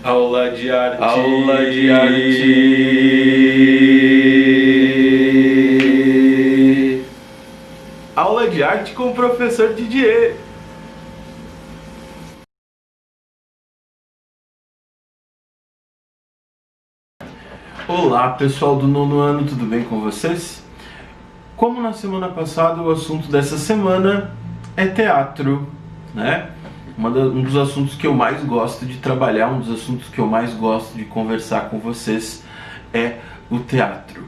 Aula de arte. Aula de arte. Aula de arte com o professor Didier. Olá pessoal do nono ano, tudo bem com vocês? Como na semana passada, o assunto dessa semana é teatro, né? Um dos assuntos que eu mais gosto de trabalhar, um dos assuntos que eu mais gosto de conversar com vocês é o teatro.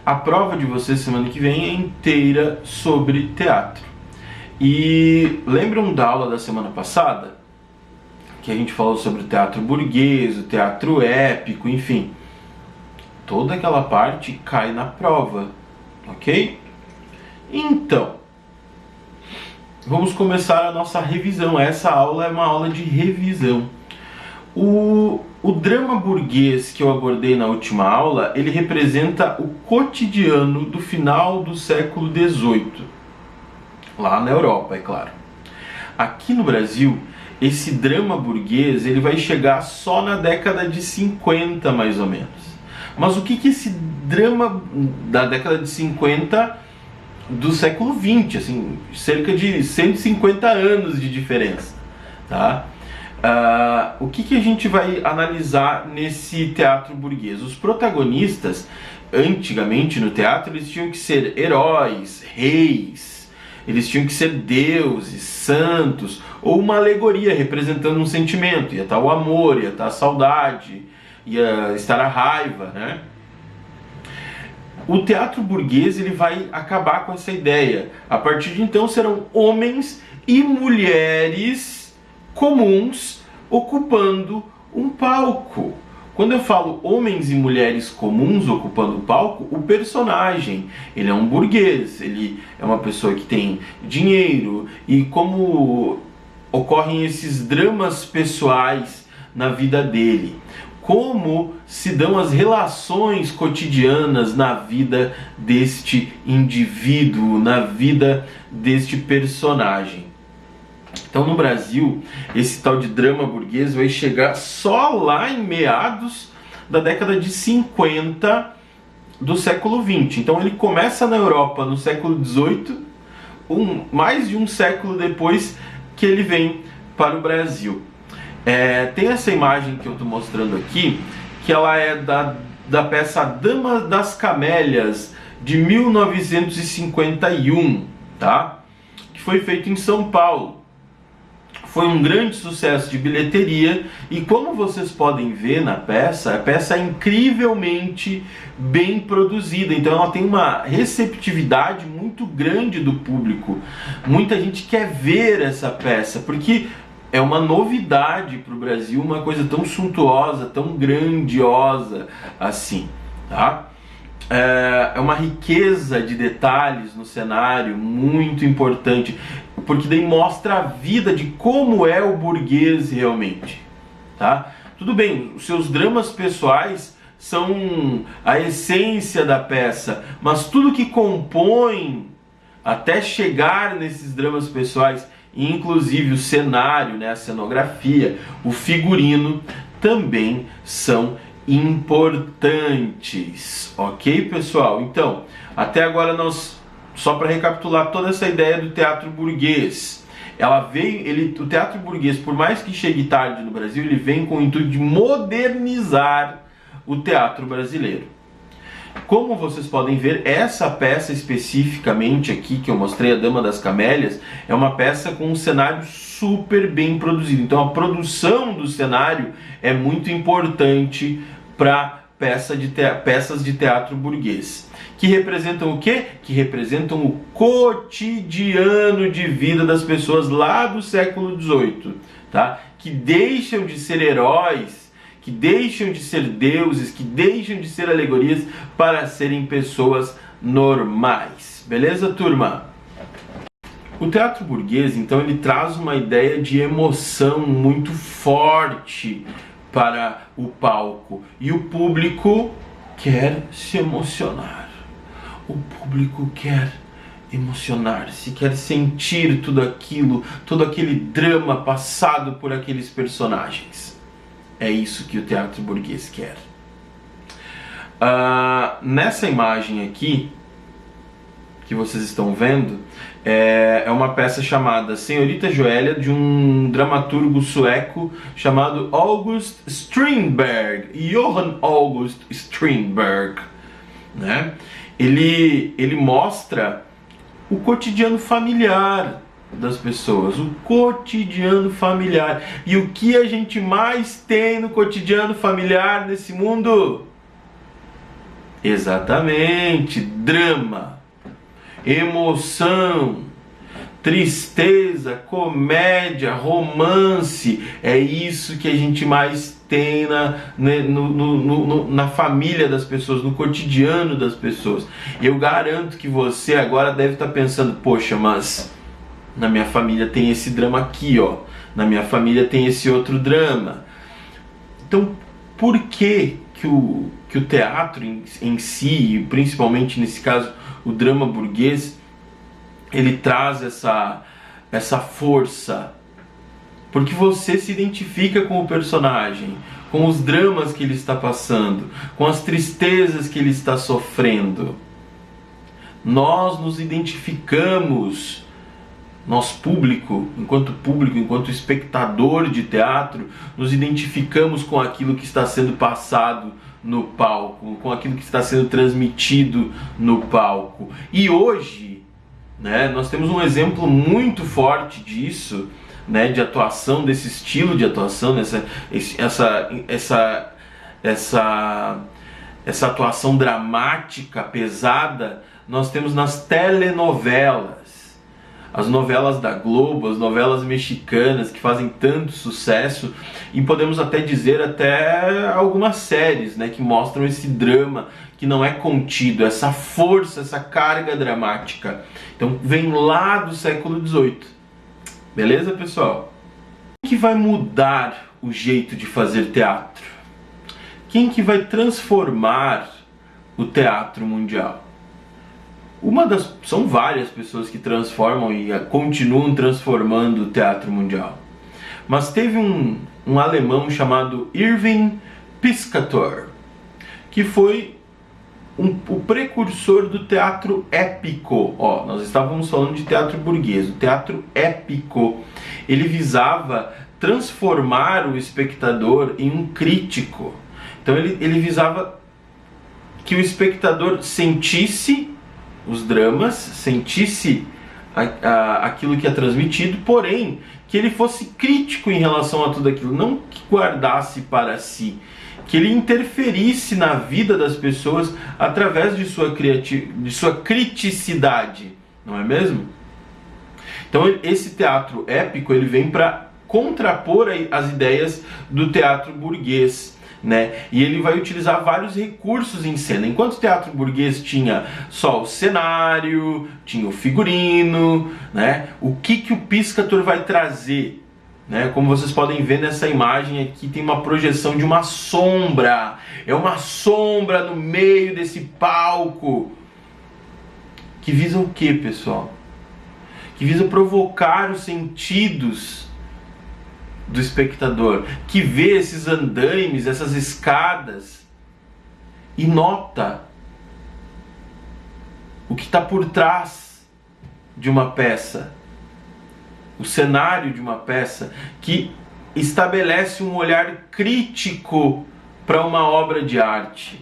A prova de vocês semana que vem é inteira sobre teatro. E lembram da aula da semana passada? Que a gente falou sobre o teatro burguês, o teatro épico, enfim. Toda aquela parte cai na prova, ok? Então, vamos começar a nossa revisão. Essa aula é uma aula de revisão. O drama burguês que eu abordei na última aula, ele representa o cotidiano do final do século XVIII. Lá na Europa, é claro. Aqui no Brasil, esse drama burguês ele vai chegar só na década de 50, mais ou menos. Mas o que esse drama da década de 50 do século XX, assim, cerca de 150 anos de diferença, tá? O que a gente vai analisar nesse teatro burguês? Os protagonistas, antigamente no teatro, eles tinham que ser heróis, reis, eles tinham que ser deuses, santos, ou uma alegoria representando um sentimento. Ia estar o amor, ia estar a saudade, ia estar a raiva, né? O teatro burguês ele vai acabar com essa ideia. A partir de então serão homens e mulheres comuns ocupando um palco. Quando eu falo homens e mulheres comuns ocupando o palco, o personagem, ele é um burguês, ele é uma pessoa que tem dinheiro, e como ocorrem esses dramas pessoais na vida dele, como se dão as relações cotidianas na vida deste indivíduo, na vida deste personagem. Então no Brasil, esse tal de drama burguês vai chegar só lá em meados da década de 50 do século XX. Então ele começa na Europa no século XVIII, mais de um século depois que ele vem para o Brasil. Tem essa imagem que eu estou mostrando aqui, que ela é da peça Dama das Camélias, de 1951, tá? Que foi feito em São Paulo. Foi um grande sucesso de bilheteria e, como vocês podem ver na peça, a peça é incrivelmente bem produzida. Então ela tem uma receptividade muito grande do público. Muita gente quer ver essa peça, porque é uma novidade para o Brasil, uma coisa tão suntuosa, tão grandiosa assim, tá? É uma riqueza de detalhes no cenário muito importante, porque daí mostra a vida de como é o burguês realmente, tá? Tudo bem, os seus dramas pessoais são a essência da peça, mas tudo que compõe até chegar nesses dramas pessoais, inclusive o cenário, né, a cenografia, o figurino, também são importantes, ok, pessoal? Então, até agora só para recapitular toda essa ideia do teatro burguês, o teatro burguês, por mais que chegue tarde no Brasil, ele vem com o intuito de modernizar o teatro brasileiro. Como vocês podem ver, essa peça especificamente aqui que eu mostrei, a Dama das Camélias, é uma peça com um cenário super bem produzido. Então a produção do cenário é muito importante para peças de teatro burguês. Que representam o quê? Que representam o cotidiano de vida das pessoas lá do século XVIII, tá? Que deixam de ser heróis, que deixam de ser deuses, que deixam de ser alegorias para serem pessoas normais. Beleza, turma? O teatro burguês, então, ele traz uma ideia de emoção muito forte para o palco. E o público quer se emocionar. O público quer emocionar-se, quer sentir tudo aquilo, todo aquele drama passado por aqueles personagens. É isso que o teatro burguês quer. Nessa imagem aqui, que vocês estão vendo, é uma peça chamada Senhorita Joelha, de um dramaturgo sueco chamado August Strindberg, Johann August Strindberg, né? Ele mostra o cotidiano familiar das pessoas, o cotidiano familiar. E o que a gente mais tem no cotidiano familiar nesse mundo? Exatamente, drama, emoção, tristeza, comédia, romance. É isso que a gente mais tem na família das pessoas, no cotidiano das pessoas. Eu garanto que você agora deve estar pensando, poxa, mas na minha família tem esse drama aqui, ó. Na minha família tem esse outro drama. Então, por que o teatro em si, e principalmente nesse caso o drama burguês, ele traz essa força? Porque você se identifica com o personagem, com os dramas que ele está passando, com as tristezas que ele está sofrendo. Nós nos identificamos, nós público, enquanto espectador de teatro, nos identificamos com aquilo que está sendo passado no palco, com aquilo que está sendo transmitido no palco. E hoje, né, nós temos um exemplo muito forte disso, né, de atuação, desse estilo de atuação, essa atuação dramática, pesada, nós temos nas telenovelas. As novelas da Globo, as novelas mexicanas que fazem tanto sucesso, e podemos até dizer até algumas séries, né, que mostram esse drama que não é contido, essa força, essa carga dramática. Então vem lá do século XVIII. Beleza, pessoal? Quem que vai mudar o jeito de fazer teatro? Quem que vai transformar o teatro mundial? São várias pessoas que transformam e continuam transformando o teatro mundial. Mas teve um alemão chamado Irving Piscator, que foi o precursor do teatro épico. Nós estávamos falando de teatro burguês. O teatro épico, ele visava transformar o espectador em um crítico. Então ele visava que o espectador sentisse os dramas, sentisse aquilo que é transmitido, porém que ele fosse crítico em relação a tudo aquilo, não que guardasse para si, que ele interferisse na vida das pessoas através de sua criticidade, não é mesmo? Então esse teatro épico, ele vem para contrapor as ideias do teatro burguês, né? E ele vai utilizar vários recursos em cena. Enquanto o teatro burguês tinha só o cenário, tinha o figurino, né? O que o Piscator vai trazer? Né? Como vocês podem ver nessa imagem aqui, tem uma projeção de uma sombra. É uma sombra no meio desse palco. Que visa o que, pessoal? Que visa provocar os sentidos do espectador, que vê esses andaimes, essas escadas e nota o que está por trás de uma peça, o cenário de uma peça, que estabelece um olhar crítico para uma obra de arte,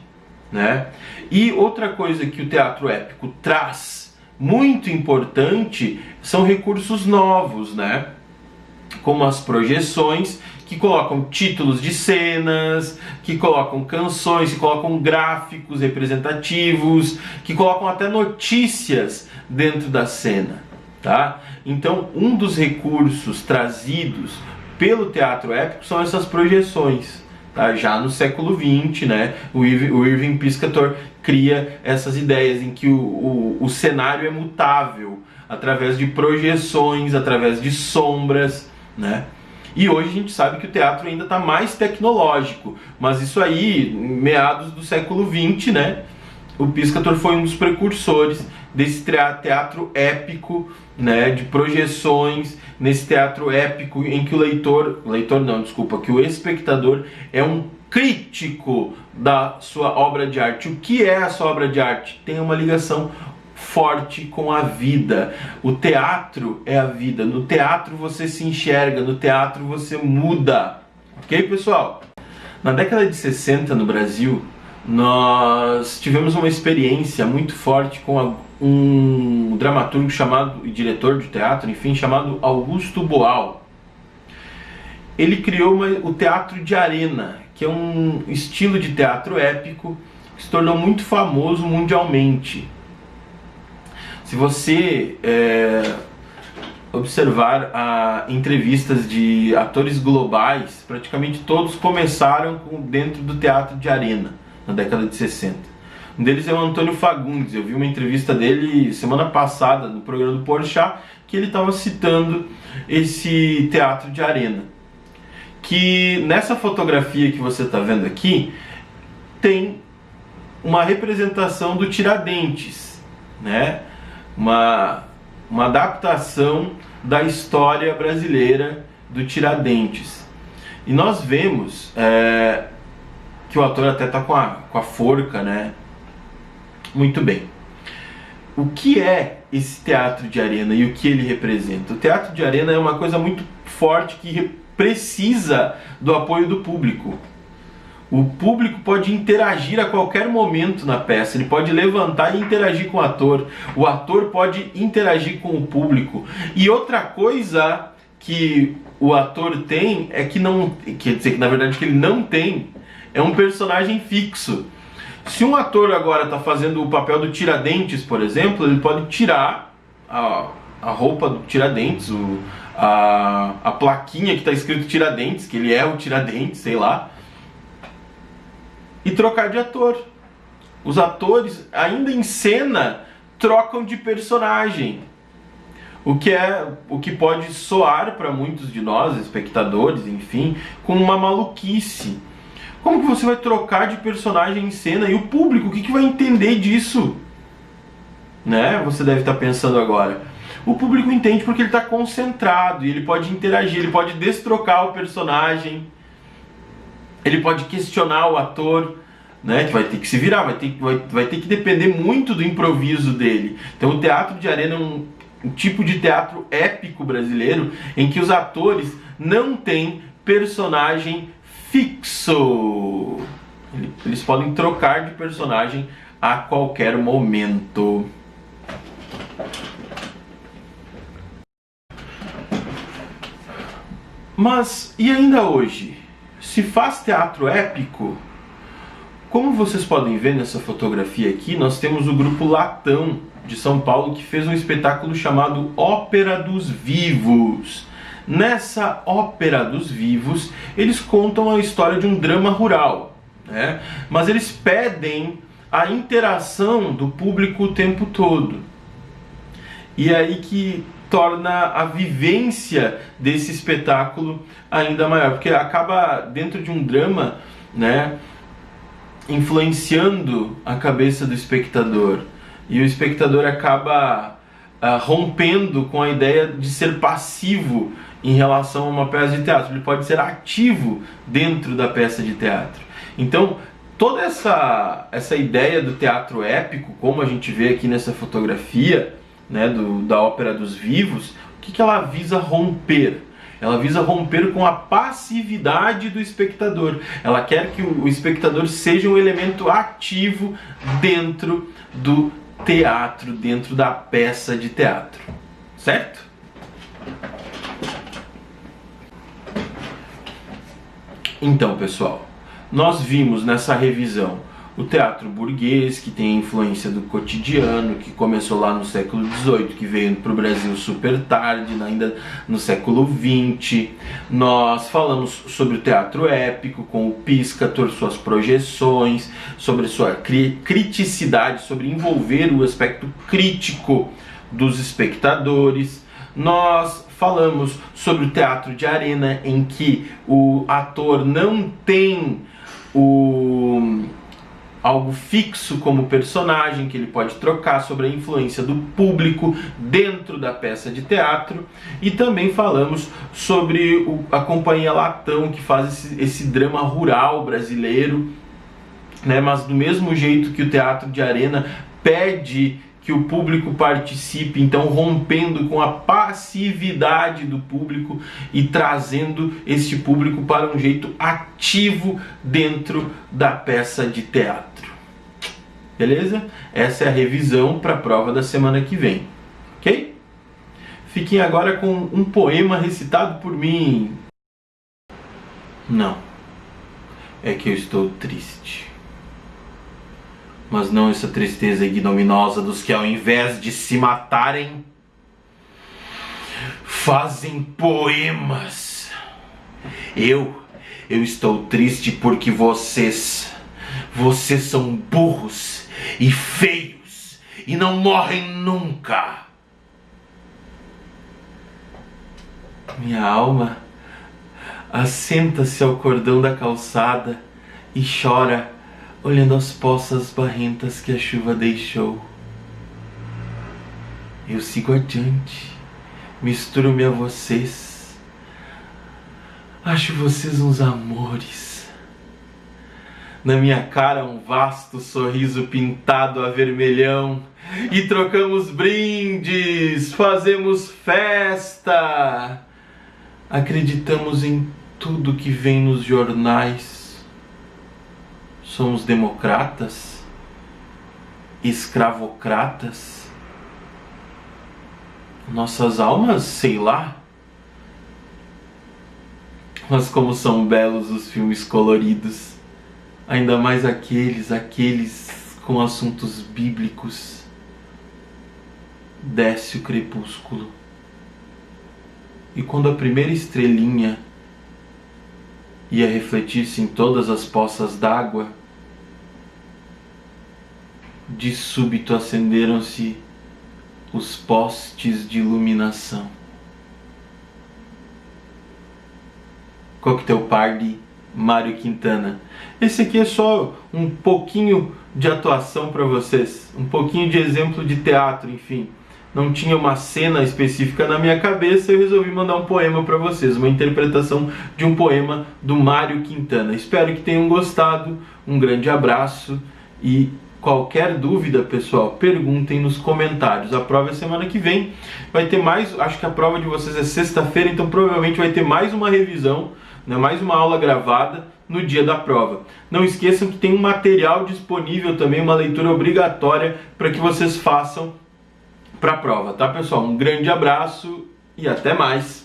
né? E outra coisa que o teatro épico traz, muito importante, são recursos novos, né? Como as projeções, que colocam títulos de cenas, que colocam canções, que colocam gráficos representativos, que colocam até notícias dentro da cena, tá? Então, um dos recursos trazidos pelo teatro épico são essas projeções, tá? Já no século XX, né, o Irving Piscator cria essas ideias em que o cenário é mutável, através de projeções, através de sombras, né? E hoje a gente sabe que o teatro ainda está mais tecnológico, mas isso aí, meados do século XX, né? O Piscator foi um dos precursores desse teatro épico, né, de projeções, nesse teatro épico em que que o espectador é um crítico da sua obra de arte. O que é a sua obra de arte? Tem uma ligação forte com a vida. O teatro é a vida. No teatro você se enxerga, no teatro você muda. Ok, pessoal? Na década de 60 no Brasil, nós tivemos uma experiência muito forte com um dramaturgo chamado, e diretor de teatro, enfim, chamado Augusto Boal. Ele criou o teatro de arena, que é um estilo de teatro épico que se tornou muito famoso mundialmente. Se você observar entrevistas de atores globais, praticamente todos começaram dentro do teatro de arena, na década de 60. Um deles é o Antônio Fagundes. Eu vi uma entrevista dele semana passada no programa do Porchat, que ele estava citando esse teatro de arena. Que nessa fotografia que você está vendo aqui, tem uma representação do Tiradentes, né? Uma adaptação da história brasileira do Tiradentes. E nós vemos que o ator até está com a forca, né? Muito bem. O que é esse teatro de arena e o que ele representa? O teatro de arena é uma coisa muito forte que precisa do apoio do público. O público pode interagir a qualquer momento na peça, ele pode levantar e interagir com o ator pode interagir com o público. E outra coisa que o ator tem é que não, quer dizer que na verdade que ele não tem, é um personagem fixo. Se um ator agora está fazendo o papel do Tiradentes, por exemplo, ele pode tirar a roupa do Tiradentes, a plaquinha que está escrito Tiradentes, que ele é o Tiradentes, sei lá, e trocar de ator. Os atores, ainda em cena, trocam de personagem. O que pode soar para muitos de nós, espectadores, enfim, como uma maluquice. Como que você vai trocar de personagem em cena? E o público, o que vai entender disso? Né? Você deve estar pensando agora. O público entende porque ele está concentrado e ele pode interagir, ele pode destrocar o personagem, ele pode questionar o ator, né, que vai ter que se virar, vai ter que depender muito do improviso dele. Então o teatro de arena é um tipo de teatro épico brasileiro em que os atores não têm personagem fixo. Eles podem trocar de personagem a qualquer momento. Mas e ainda hoje? Se faz teatro épico? Como vocês podem ver nessa fotografia aqui, nós temos o grupo Latão de São Paulo que fez um espetáculo chamado Ópera dos Vivos. Nessa Ópera dos Vivos, eles contam a história de um drama rural, né? Mas eles pedem a interação do público o tempo todo. E é aí que torna a vivência desse espetáculo ainda maior, porque acaba dentro de um drama, né, influenciando a cabeça do espectador, e o espectador acaba rompendo com a ideia de ser passivo em relação a uma peça de teatro. Ele pode ser ativo dentro da peça de teatro. Então toda essa ideia do teatro épico, como a gente vê aqui nessa fotografia, né, da Ópera dos Vivos, o que ela visa romper? Ela visa romper com a passividade do espectador. Ela quer que o espectador seja um elemento ativo dentro do teatro, dentro da peça de teatro. Certo? Então, pessoal, nós vimos nessa revisão o teatro burguês, que tem a influência do cotidiano, que começou lá no século XVIII, que veio para o Brasil super tarde, ainda no século XX. Nós falamos sobre o teatro épico, com o Piscator, suas projeções, sobre sua criticidade, sobre envolver o aspecto crítico dos espectadores. Nós falamos sobre o teatro de arena, em que o ator não tem algo fixo como personagem que ele pode trocar, sobre a influência do público dentro da peça de teatro, e também falamos sobre a Companhia Latão, que faz esse drama rural brasileiro, né? Mas do mesmo jeito que o teatro de arena pede que o público participe, então rompendo com a passividade do público e trazendo este público para um jeito ativo dentro da peça de teatro. Beleza? Essa é a revisão para a prova da semana que vem, ok? Fiquem agora com um poema recitado por mim. Não, é que eu estou triste. Mas não essa tristeza ignominiosa dos que, ao invés de se matarem, fazem poemas. Eu estou triste porque vocês são burros e feios e não morrem nunca. Minha alma assenta-se ao cordão da calçada e chora, olhando as poças barrentas que a chuva deixou. Eu sigo adiante, misturo-me a vocês, acho vocês uns amores. Na minha cara um vasto sorriso pintado a vermelhão, e trocamos brindes, fazemos festa, acreditamos em tudo que vem nos jornais. Somos democratas? Escravocratas? Nossas almas, sei lá. Mas como são belos os filmes coloridos, ainda mais aqueles com assuntos bíblicos. Desce o crepúsculo, e quando a primeira estrelinha ia refletir-se em todas as poças d'água, de súbito acenderam-se os postes de iluminação. Coquetel Party, Mário Quintana. Esse aqui é só um pouquinho de atuação para vocês, um pouquinho de exemplo de teatro, enfim. Não tinha uma cena específica na minha cabeça, eu resolvi mandar um poema para vocês, uma interpretação de um poema do Mário Quintana. Espero que tenham gostado, um grande abraço, e qualquer dúvida, pessoal, perguntem nos comentários. A prova é semana que vem, vai ter mais, acho que a prova de vocês é sexta-feira, então provavelmente vai ter mais uma revisão, né, mais uma aula gravada no dia da prova. Não esqueçam que tem um material disponível também, uma leitura obrigatória para que vocês façam para a prova, tá, pessoal? Um grande abraço e até mais!